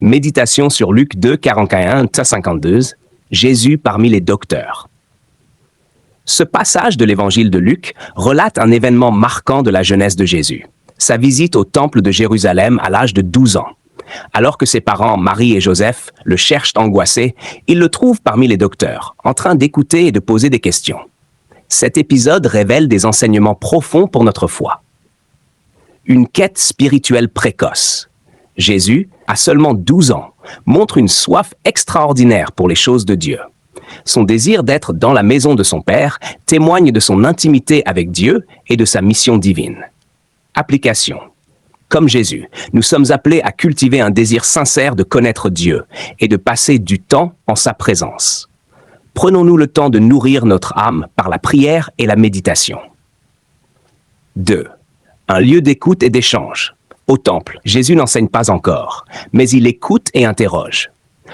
Méditation sur Luc 2, 41 à 52, Jésus parmi les docteurs. Ce passage de l'évangile de Luc relate un événement marquant de la jeunesse de Jésus, sa visite au temple de Jérusalem à l'âge de 12 ans. Alors que ses parents, Marie et Joseph, le cherchent angoissé, ils le trouvent parmi les docteurs, en train d'écouter et de poser des questions. Cet épisode révèle des enseignements profonds pour notre foi. Une quête spirituelle précoce. Jésus, à seulement 12 ans, montre une soif extraordinaire pour les choses de Dieu. Son désir d'être dans la maison de son Père témoigne de son intimité avec Dieu et de sa mission divine. Application. Comme Jésus, nous sommes appelés à cultiver un désir sincère de connaître Dieu et de passer du temps en sa présence. Prenons-nous le temps de nourrir notre âme par la prière et la méditation. 2. Un lieu d'écoute et d'échange. Au temple, Jésus n'enseigne pas encore, mais il écoute et interroge.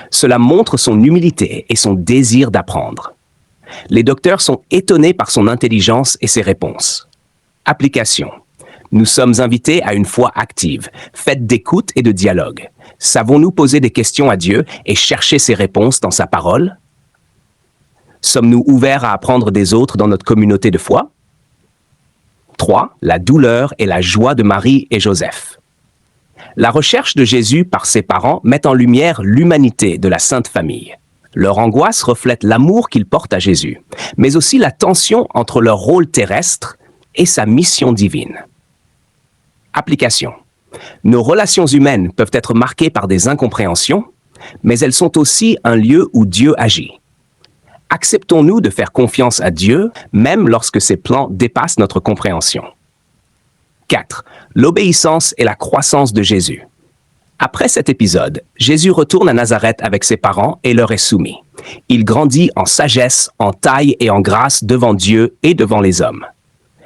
Cela montre son humilité et son désir d'apprendre. Les docteurs sont étonnés par son intelligence et ses réponses. Application. Nous sommes invités à une foi active, faite d'écoute et de dialogue. Savons-nous poser des questions à Dieu et chercher ses réponses dans sa parole? Sommes-nous ouverts à apprendre des autres dans notre communauté de foi? 3. La douleur et la joie de Marie et Joseph. La recherche de Jésus par ses parents met en lumière l'humanité de la Sainte Famille. Leur angoisse reflète l'amour qu'ils portent à Jésus, mais aussi la tension entre leur rôle terrestre et sa mission divine. Application. Nos relations humaines peuvent être marquées par des incompréhensions, mais elles sont aussi un lieu où Dieu agit. Acceptons-nous de faire confiance à Dieu, même lorsque ses plans dépassent notre compréhension. 4. L'obéissance et la croissance de Jésus. Après cet épisode, Jésus retourne à Nazareth avec ses parents et leur est soumis. Il grandit en sagesse, en taille et en grâce devant Dieu et devant les hommes.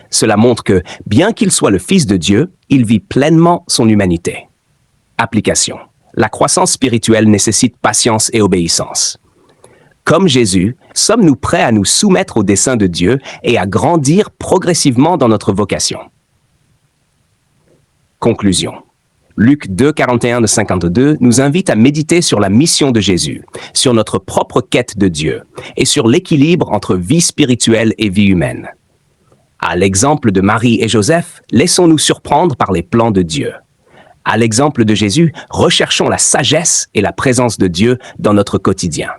Cela montre que, bien qu'il soit le Fils de Dieu, il vit pleinement son humanité. Application. La croissance spirituelle nécessite patience et obéissance. Comme Jésus, sommes-nous prêts à nous soumettre au dessein de Dieu et à grandir progressivement dans notre vocation? Conclusion. Luc 2, 41-52 nous invite à méditer sur la mission de Jésus, sur notre propre quête de Dieu et sur l'équilibre entre vie spirituelle et vie humaine. À l'exemple de Marie et Joseph, laissons-nous surprendre par les plans de Dieu. À l'exemple de Jésus, recherchons la sagesse et la présence de Dieu dans notre quotidien.